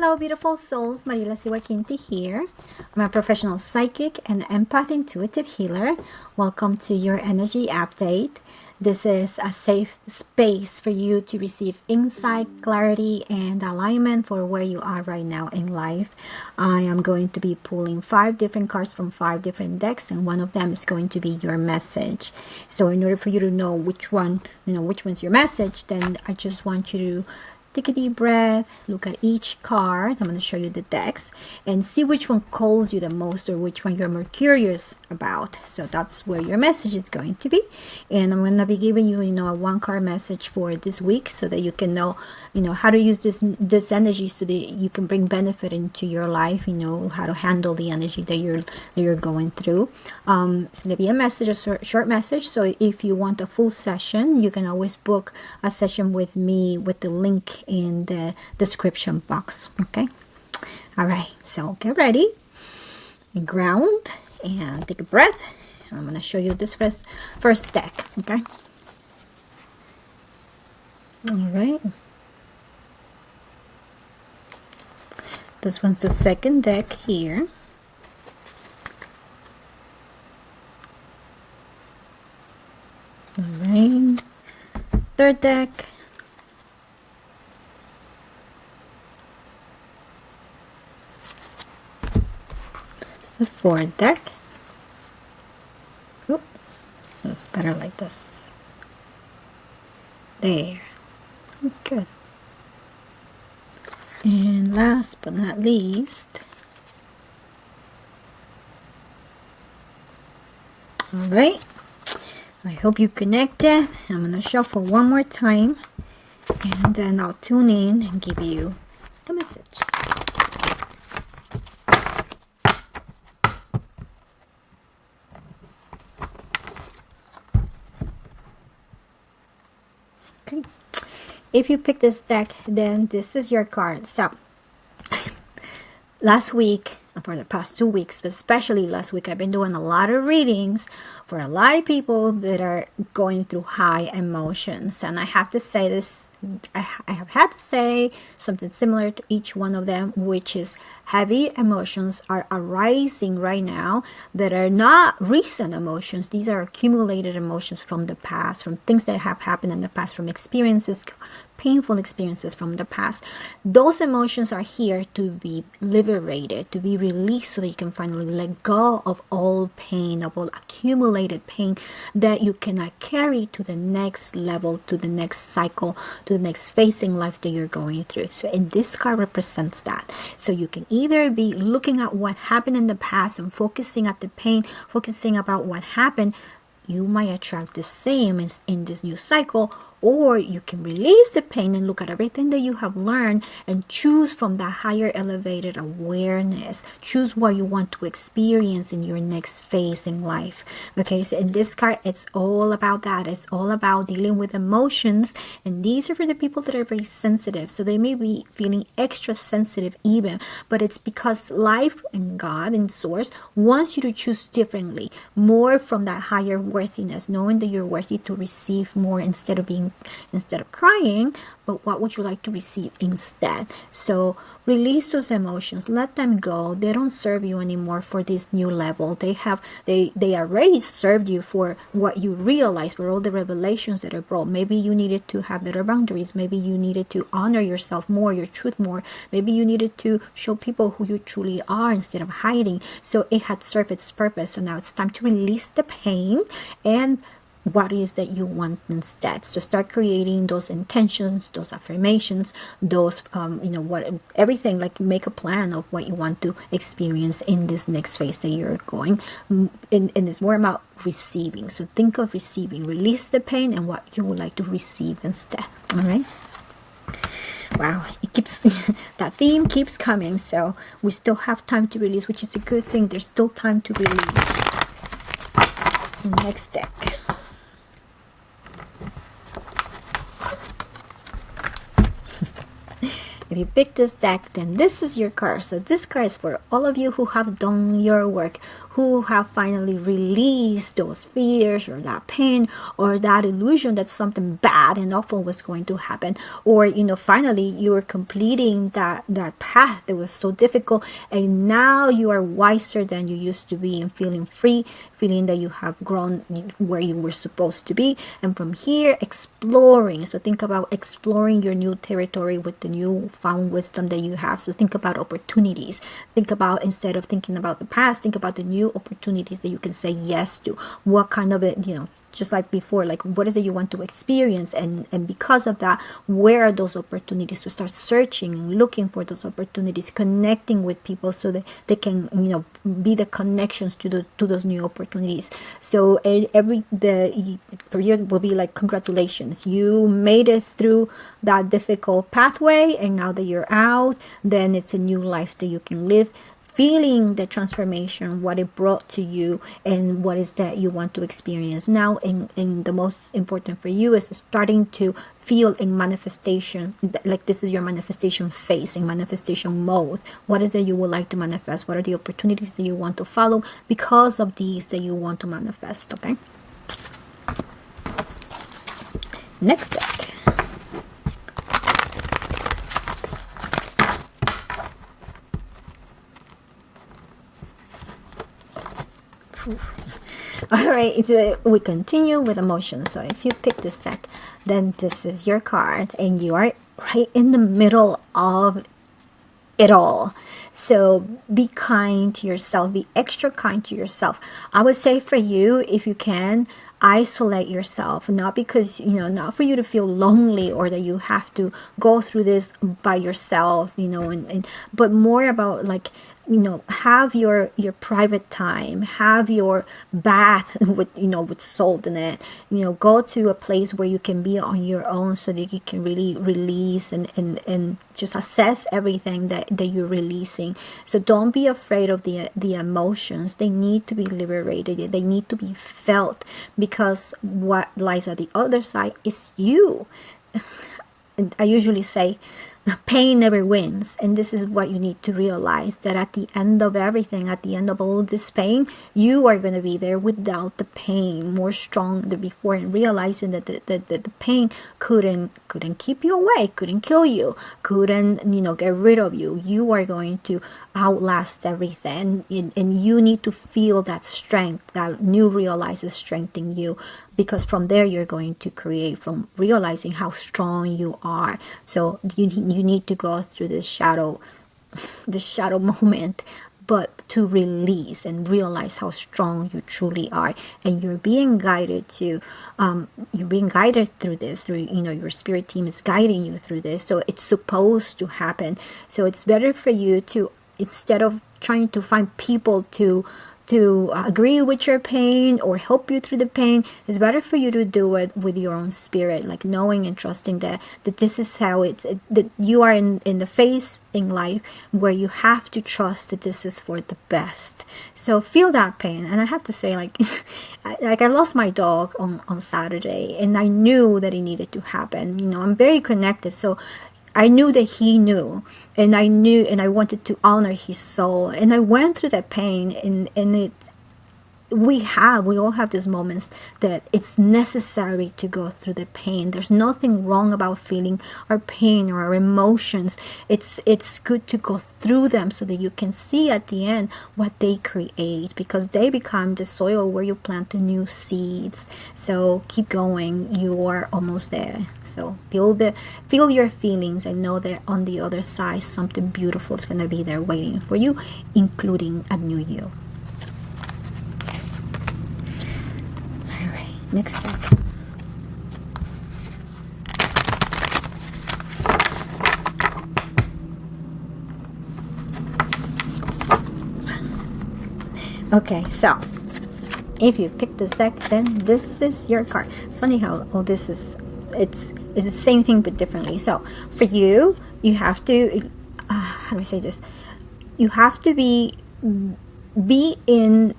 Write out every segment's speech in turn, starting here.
Hello, beautiful souls. Marila Siwakinti here. I'm a professional psychic and empath intuitive healer. Welcome to your energy update. This is a safe space for you to receive insight, clarity, and alignment for where you are right now in life. I am going to be pulling 5 different cards from 5 different decks, and one of them is going to be your message. So in order for you to know which one's your message, then I just want you to take a deep breath, look at each card. I'm going to show you the decks and see which one calls you the most or which one you're more curious about. So that's where your message is going to be. And I'm going to be giving you, a 1-card message for this week so that you can know, how to use this energy so that you can bring benefit into your life, how to handle the energy that you're going through. It's going to be a message, a short message. So if you want a full session, you can always book a session with me with the link in the description box. Okay, all right, so get ready and ground and take a breath. I'm going to show you this first deck. Okay, all right, this one's the second deck here. All right, third deck. The fourth deck. Oop, that's better like this. There. Good. And last but not least, alright, I hope you connected. I'm going to shuffle one more time and then I'll tune in and give you the message. Okay, if you pick this deck, then this is your card. So last week, for the past 2 weeks, but especially last week, I've been doing a lot of readings for a lot of people that are going through high emotions. And I have to say this, I have had to say something similar to each one of them, which is heavy emotions are arising right now that are not recent emotions. These are accumulated emotions from the past, from things that have happened in the past, from experiences, painful experiences from the past. Those emotions are here to be liberated, to be released so that you can finally let go of all pain, of all accumulated pain that you cannot carry to the next level, to the next cycle, to the next phase in life that you're going through. So, and this card represents that. So you can either be looking at what happened in the past and focusing at the pain, focusing about what happened. You might attract the same in this new cycle, or you can release the pain and look at everything that you have learned and choose from that higher elevated awareness. Choose what you want to experience in your next phase in life. Okay, so in this card, it's all about that. It's all about dealing with emotions, and these are for the people that are very sensitive. So they may be feeling extra sensitive even, but it's because life and God and Source wants you to choose differently, more from that higher worthiness, knowing that you're worthy to receive more instead of crying. But what would you like to receive instead? So release those emotions, let them go. They don't serve you anymore for this new level. They already served you for what you realize, for all the revelations that are brought. Maybe you needed to have better boundaries. Maybe you needed to honor yourself more, your truth more. Maybe you needed to show people who you truly are instead of hiding. So it had served its purpose. So now it's time to release the pain and what is that you want instead. So start creating those intentions, those affirmations, those everything, like make a plan of what you want to experience in this next phase that you're going. And it's more about receiving. So think of receiving, release the pain and what you would like to receive instead. All right. Wow, it keeps that theme keeps coming. So we still have time to release, which is a good thing. There's still time to release. Next deck. If you pick this deck, then this is your card. So this card is for all of you who have done your work, who have finally released those fears or that pain or that illusion that something bad and awful was going to happen, or finally you are completing that path that was so difficult, and now you are wiser than you used to be and feeling free, feeling that you have grown where you were supposed to be. And from here, exploring. So think about exploring your new territory with the new found wisdom that you have. So think about opportunities. Think about, instead of thinking about the past, think about the new opportunities that you can say yes to. What kind of it, just like before, like what is it you want to experience, and because of that, where are those opportunities, to start searching and looking for those opportunities, connecting with people so that they can be the connections to those new opportunities. So the period will be like, congratulations, you made it through that difficult pathway, and now that you're out, then it's a new life that you can live, feeling the transformation, what it brought to you, and what is that you want to experience now. And the most important for you is starting to feel in manifestation, like this is your manifestation phase, in manifestation mode. What is it you would like to manifest? What are the opportunities that you want to follow because of these that you want to manifest? Okay, next deck. All right, we continue with emotions. So if you pick this deck, then this is your card, and you are right in the middle of it all. So be kind to yourself, be extra kind to yourself. I would say for you, if you can, isolate yourself, not because not for you to feel lonely or that you have to go through this by yourself, but more about like, have your private time, have your bath with with salt in it, go to a place where you can be on your own so that you can really release and just assess everything that you're releasing. So don't be afraid of the emotions. They need to be liberated, they need to be felt, because what lies at the other side is you. And I usually say pain never wins, and this is what you need to realize, that at the end of everything, at the end of all this pain, you are going to be there without the pain, more strong than before, and realizing that the pain couldn't keep you away, couldn't kill you, couldn't get rid of you. You are going to outlast everything, and you need to feel that strength, that new realizes strength in you, because from there you're going to create, from realizing how strong you are. So you need to go through this shadow moment, but to release and realize how strong you truly are. And you're being guided through this, through your spirit team is guiding you through this. So it's supposed to happen. So it's better for you to, instead of trying to find people to agree with your pain or help you through the pain, it's better for you to do it with your own spirit, like knowing and trusting that this is how that you are in the phase in life where you have to trust that this is for the best. So feel that pain. And I have to say, like I lost my dog on Saturday, and I knew that it needed to happen. I'm very connected, so I knew that he knew, and I knew, and I wanted to honor his soul. And I went through that pain, and we all have these moments that it's necessary to go through the pain. There's nothing wrong about feeling our pain or our emotions. It's good to go through them so that you can see at the end what they create, because they become the soil where you plant the new seeds. So keep going, you are almost there. So feel your feelings, and know that on the other side something beautiful is going to be there waiting for you, including a new you. Next deck. Okay, so if you pick this deck, then this is your card. It's funny how all this is, it's the same thing but differently. So for you, you have to how do I say this? You have to be in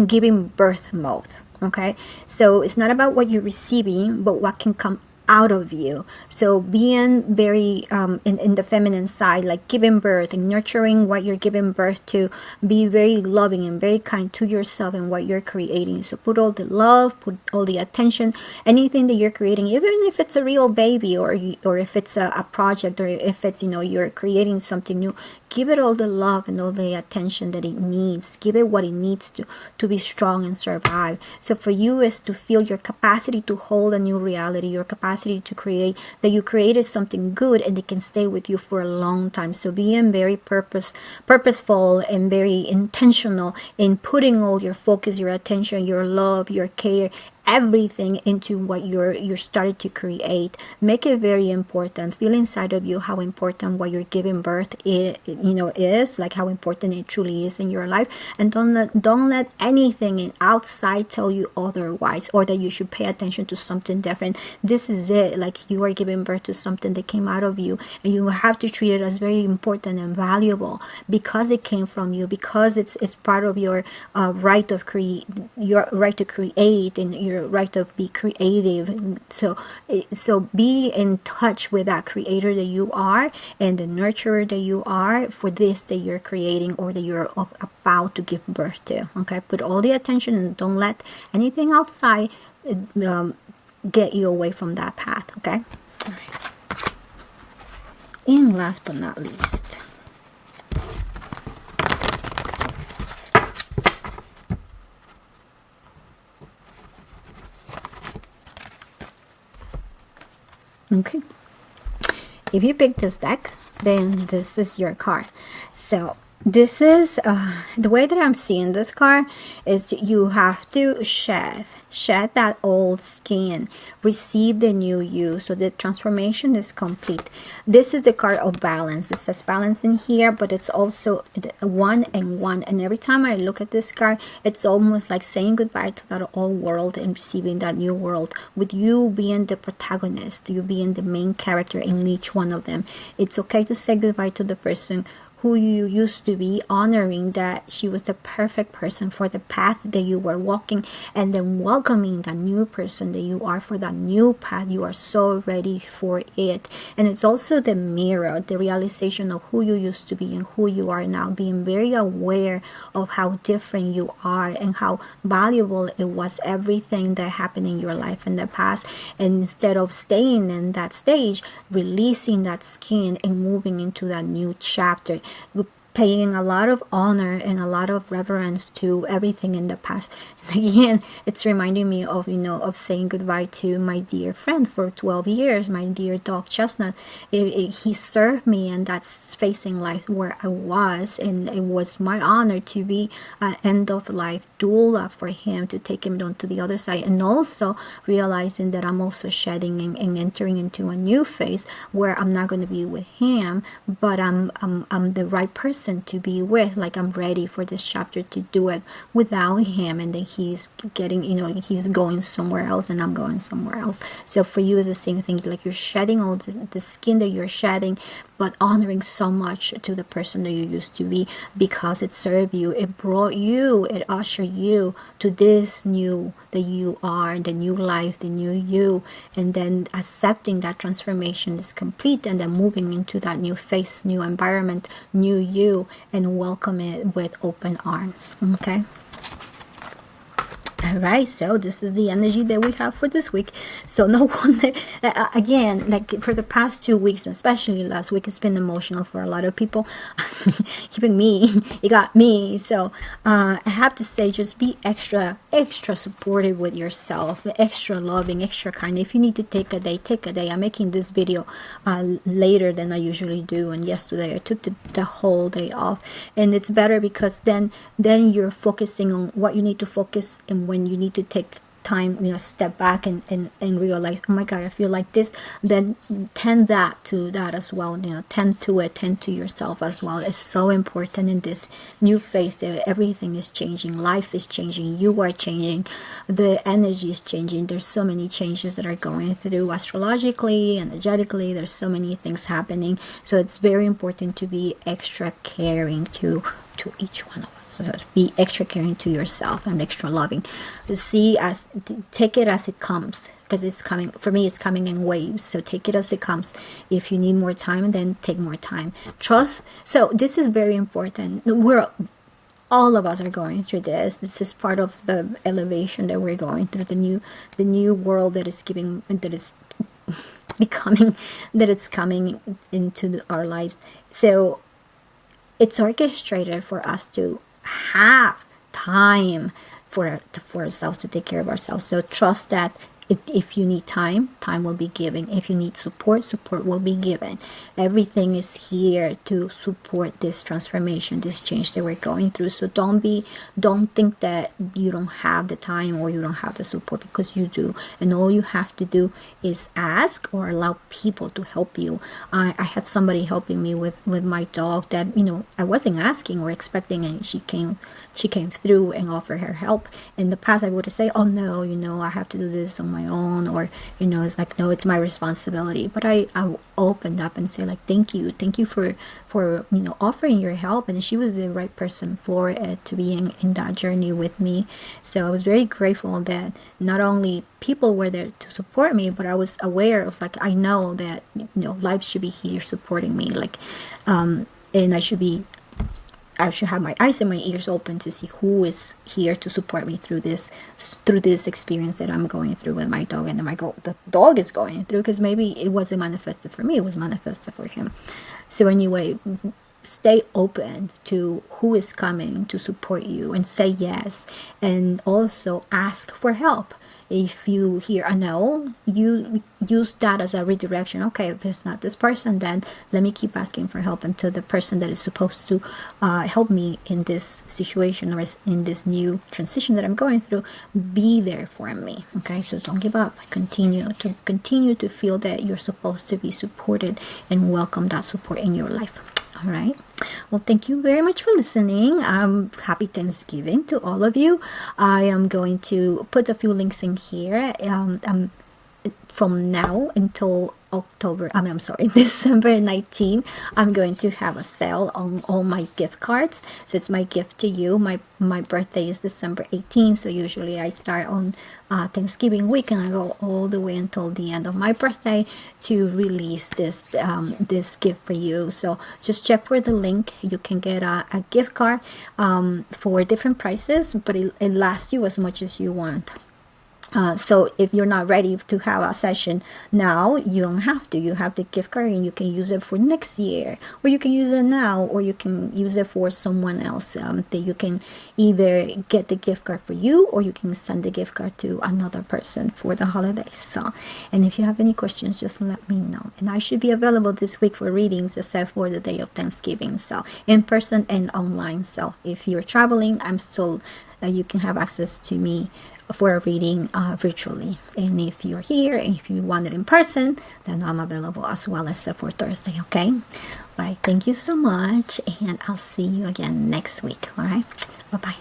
giving birth mode. Okay, so it's not about what you're receiving, but what can come out of you. So being very in the feminine side, like giving birth and nurturing what you're giving birth to, be very loving and very kind to yourself and what you're creating. So put all the love, put all the attention, anything that you're creating, even if it's a real baby, or if it's a project, or if it's, you're creating something new, give it all the love and all the attention that it needs. Give it what it needs to be strong and survive. So for you is to feel your capacity to hold a new reality, your capacity to create, that you created something good and it can stay with you for a long time. So being very purposeful and very intentional in putting all your focus, your attention, your love, your care, everything into what you're started to create. Make it very important. Feel inside of you how important what you're giving birth is, like how important it truly is in your life. And don't let anything outside tell you otherwise, or that you should pay attention to something different. This is it. Like, you are giving birth to something that came out of you, and you have to treat it as very important and valuable, because it came from you, because it's part of your right to create, and your right to be creative. So be in touch with that creator that you are, and the nurturer that you are for this that you're creating, or that you're about to give birth to. Okay, put all the attention, and don't let anything outside get you away from that path. Okay. All right. And last but not least, okay, if you pick this deck, then this is your card. So this is the way that I'm seeing this card is you have to shed that old skin, receive the new you, so the transformation is complete. This is the card of balance. It says balance in here, but it's also one and one, and every time I look at this card, it's almost like saying goodbye to that old world and receiving that new world, with you being the protagonist, you being the main character in each one of them. It's okay to say goodbye to the person who you used to be, honoring that she was the perfect person for the path that you were walking, and then welcoming the new person that you are for that new path. You are so ready for it. And it's also the mirror, the realization of who you used to be and who you are now, being very aware of how different you are and how valuable it was, everything that happened in your life in the past. And instead of staying in that stage, releasing that skin and moving into that new chapter, paying a lot of honor and a lot of reverence to everything in the past. And again, it's reminding me of, of saying goodbye to my dear friend for 12 years, my dear dog Chestnut. He served me in that space in life where I was, and it was my honor to be an end of life doula for him, to take him down to the other side, and also realizing that I'm also shedding and entering into a new phase where I'm not going to be with him, but I'm the right person to be with. Like, I'm ready for this chapter to do it without him, and then he's getting, he's going somewhere else and I'm going somewhere else. So for you, it's the same thing. Like, you're shedding all the skin that you're shedding, but honoring so much to the person that you used to be, because it served you, it brought you, it ushered you to this new that you are, the new life, the new you. And then accepting that transformation is complete, and then moving into that new phase, new environment, new you, and welcome it with open arms. Okay. All right, so this is the energy that we have for this week. So no wonder, again, like for the past 2 weeks, especially last week, it's been emotional for a lot of people. Even me, it got me. So I have to say, just be extra supportive with yourself, extra loving, extra kind. If you need to take a day, take a day. I'm making this video later than I usually do, and yesterday I took the whole day off, and it's better because then you're focusing on what you need to focus, and when you need to take time, step back and realize, oh my God, I feel like this, then tend to that as well. Tend to yourself as well. It's so important in this new phase that everything is changing, life is changing, you are changing, the energy is changing. There's so many changes that are going through astrologically, energetically. There's so many things happening, so it's very important to be extra caring to each one of us. So be extra caring to yourself and extra loving. Take it as it comes. because it's coming, for me, it's coming in waves. So take it as it comes. If you need more time, then take more time. Trust. So this is very important. All of us are going through this. This is part of the elevation that we're going through, the new world that is becoming, that it's coming into our lives. So it's orchestrated for us to have time for ourselves, to take care of ourselves. So trust that if you need time, time will be given. If you need support, support will be given. Everything is here to support this transformation, this change that we're going through. So don't think that you don't have the time or you don't have the support, because you do. And all you have to do is ask or allow people to help you. I had somebody helping me with my dog that, I wasn't asking or expecting, and she came through and offered her help. In the past, I would have said, oh no, I have to do this on my own, or it's like, no, it's my responsibility. But I opened up and say, like, thank you for offering your help. And she was the right person for it, to be in that journey with me. So I was very grateful that not only people were there to support me, but I was aware of, like, I know that life should be here supporting me, like, and I should have my eyes and my ears open to see who is here to support me through this experience that I'm going through with my dog, and the dog is going through, because maybe it wasn't manifested for me, it was manifested for him. So anyway, stay open to who is coming to support you, and say yes, and also ask for help. If you hear a no, you use that as a redirection. Okay, if it's not this person, then let me keep asking for help until the person that is supposed to help me in this situation, or in this new transition that I'm going through, be there for me. Okay, so don't give up. Continue to feel that you're supposed to be supported, and welcome that support in your life. All right. Well, thank you very much for listening. Happy Thanksgiving to all of you. I am going to put a few links in here. From now until December 19, I'm going to have a sale on all my gift cards. So it's my gift to you. My birthday is December 18, so usually I start on Thanksgiving week, and I go all the way until the end of my birthday to release this gift for you. So just check for the link. You can get a gift card for different prices, but it lasts you as much as you want. So if you're not ready to have a session now, you don't have to. You have the gift card, and you can use it for next year, or you can use it now, or you can use it for someone else. That you can either get the gift card for you, or you can send the gift card to another person for the holidays. So, and if you have any questions, just let me know. And I should be available this week for readings, except for the day of Thanksgiving. So in person and online. So if you're traveling, I'm still you can have access to me for a reading virtually. And if you're here and if you want it in person, then I'm available as well, as for Thursday. Okay. All right. Thank you so much, and I'll see you again next week. All right. Bye bye.